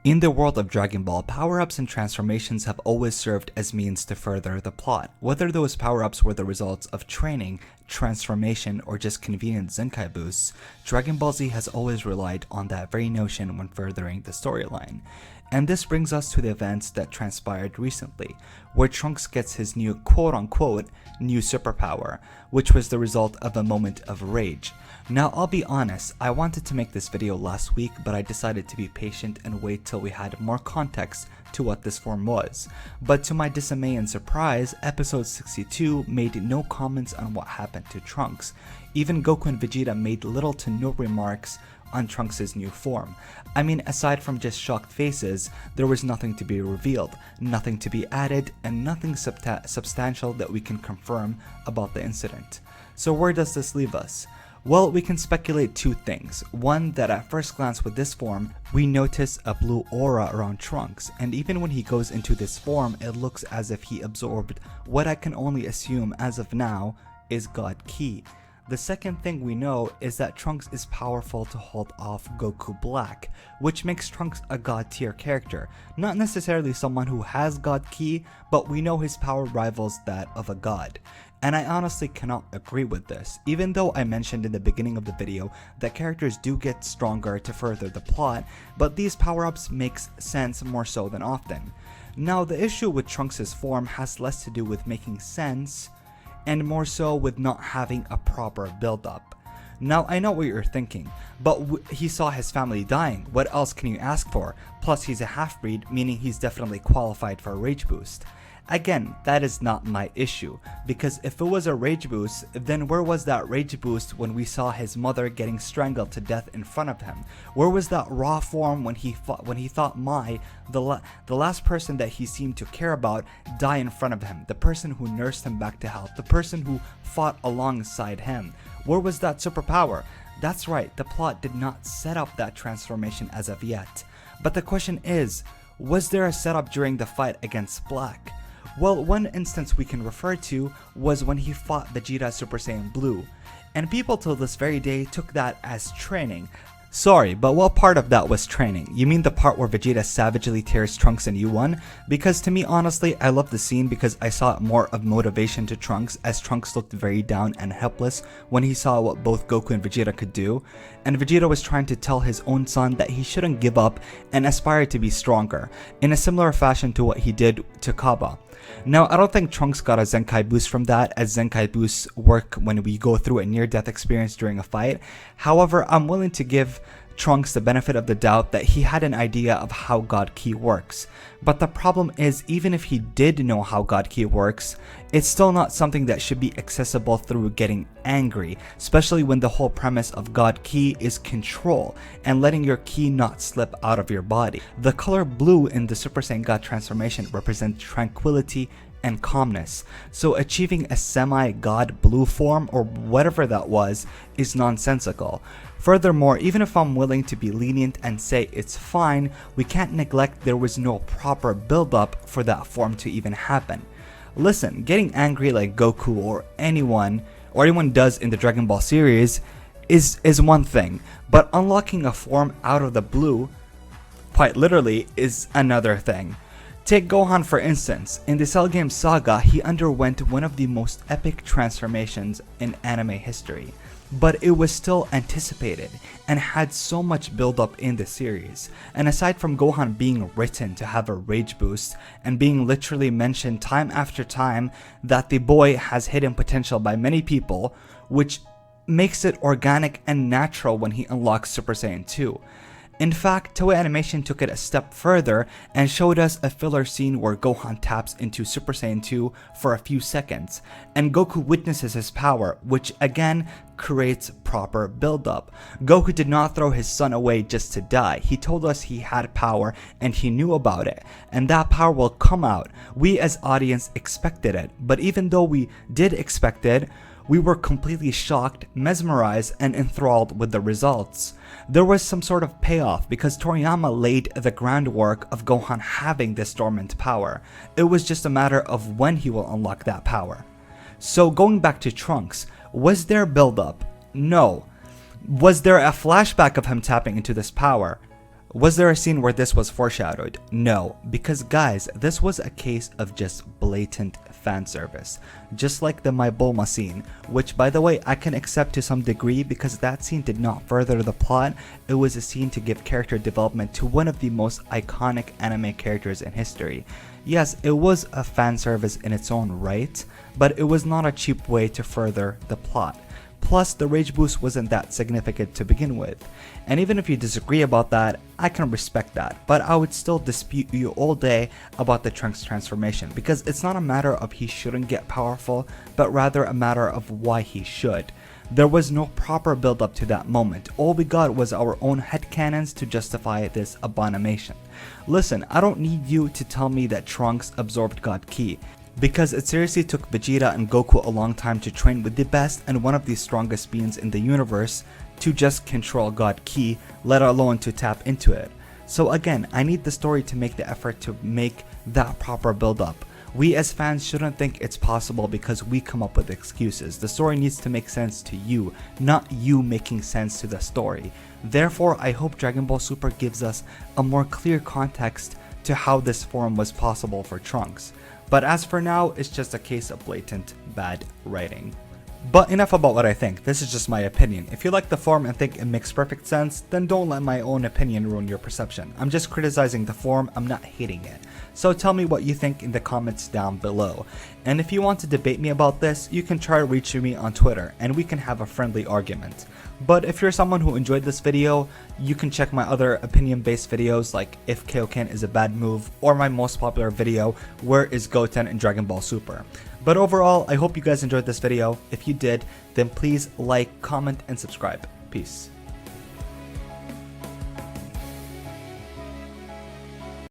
In the world of Dragon Ball, power-ups and transformations have always served as means to further the plot. Whether those power-ups were the results of training, transformation, or just convenient Zenkai boosts, Dragon Ball Z has always relied on that very notion when furthering the storyline. And this brings us to the events that transpired recently, where Trunks gets his new quote-unquote new superpower, which was the result of a moment of rage. Now I'll be honest, I wanted to make this video last week, but I decided to be patient and wait till we had more context to what this form was. But to my dismay and surprise, episode 62 made no comments on what happened to Trunks. Even Goku and Vegeta made little to no remarks on Trunks' new form. I mean, aside from just shocked faces, there was nothing to be revealed, nothing to be added, and nothing substantial that we can confirm about the incident. So where does this leave us? Well, we can speculate two things. One, that at first glance with this form, we notice a blue aura around Trunks, and even when he goes into this form, it looks as if he absorbed what I can only assume as of now is God Ki. The second thing we know is that Trunks is powerful to hold off Goku Black, which makes Trunks a god tier character. Not necessarily someone who has God Ki, but we know his power rivals that of a god. And I honestly cannot agree with this, even though I mentioned in the beginning of the video that characters do get stronger to further the plot, but these power-ups makes sense more so than often. Now the issue with Trunks' form has less to do with making sense, and more so with not having a proper build-up. Now I know what you're thinking, but he saw his family dying, what else can you ask for? Plus he's a half-breed, meaning he's definitely qualified for a rage boost. Again, that is not my issue, because if it was a rage boost, then where was that rage boost when we saw his mother getting strangled to death in front of him? Where was that raw form when he thought Mai, the last person that he seemed to care about, die in front of him, the person who nursed him back to health, the person who fought alongside him? Where was that superpower? That's right, the plot did not set up that transformation as of yet. But the question is, was there a setup during the fight against Black? Well, one instance we can refer to was when he fought Vegeta Super Saiyan Blue, and people till this very day took that as training. Sorry, but what part of that was training? You mean the part where Vegeta savagely tears Trunks in U1? Because to me, honestly, I love the scene because I saw more of motivation to Trunks, as Trunks looked very down and helpless when he saw what both Goku and Vegeta could do, and Vegeta was trying to tell his own son that he shouldn't give up and aspire to be stronger, in a similar fashion to what he did to Kaba. Now, I don't think Trunks got a Zenkai boost from that, as Zenkai boosts work when we go through a near-death experience during a fight. However, I'm willing to give Trunks the benefit of the doubt that he had an idea of how God Ki works. But the problem is, even if he did know how God Ki works, it's still not something that should be accessible through getting angry, especially when the whole premise of God Ki is control and letting your ki not slip out of your body. The color blue in the Super Saiyan God transformation represents tranquility and calmness, so achieving a semi-god blue form or whatever that was is nonsensical. Furthermore, even if I'm willing to be lenient and say it's fine, we can't neglect there was no proper build-up for that form to even happen. Listen, getting angry like Goku or anyone does in the Dragon Ball series is one thing, but unlocking a form out of the blue, quite literally, is another thing. Take Gohan for instance. In the Cell Game saga, he underwent one of the most epic transformations in anime history, but it was still anticipated and had so much build up in the series. And aside from Gohan being written to have a rage boost and being literally mentioned time after time that the boy has hidden potential by many people, which makes it organic and natural when he unlocks Super Saiyan 2. In fact, Toei Animation took it a step further and showed us a filler scene where Gohan taps into Super Saiyan 2 for a few seconds, and Goku witnesses his power, which again creates proper build-up. Goku did not throw his son away just to die. He told us he had power and he knew about it, and that power will come out. We as audience expected it, but even though we did expect it, we were completely shocked, mesmerized, and enthralled with the results. There was some sort of payoff because Toriyama laid the groundwork of Gohan having this dormant power. It was just a matter of when he will unlock that power. So going back to Trunks, was there build up? No. Was there a flashback of him tapping into this power? Was there a scene where this was foreshadowed? No, because guys, this was a case of just blatant fan service. Just like the My Bulma scene, which by the way I can accept to some degree because that scene did not further the plot. It was a scene to give character development to one of the most iconic anime characters in history. Yes, it was a fan service in its own right, but it was not a cheap way to further the plot. Plus, the rage boost wasn't that significant to begin with. And even if you disagree about that, I can respect that, but I would still dispute you all day about the Trunks transformation, because it's not a matter of he shouldn't get powerful, but rather a matter of why he should. There was no proper build up to that moment. All we got was our own headcanons to justify this abomination. Listen, I don't need you to tell me that Trunks absorbed God Ki, because it seriously took Vegeta and Goku a long time to train with the best and one of the strongest beings in the universe to just control God Ki, let alone to tap into it. So again, I need the story to make the effort to make that proper build up. We as fans shouldn't think it's possible because we come up with excuses. The story needs to make sense to you, not you making sense to the story. Therefore, I hope Dragon Ball Super gives us a more clear context to how this form was possible for Trunks. But as for now, it's just a case of blatant bad writing. But enough about what I think, this is just my opinion. If you like the form and think it makes perfect sense, then don't let my own opinion ruin your perception. I'm just criticizing the form, I'm not hating it. So tell me what you think in the comments down below. And if you want to debate me about this, you can try reaching me on Twitter and we can have a friendly argument. But if you're someone who enjoyed this video, you can check my other opinion-based videos like if Kaioken is a bad move, or my most popular video, where is Goten in Dragon Ball Super. But overall, I hope you guys enjoyed this video. If you did, then please like, comment, and subscribe. Peace.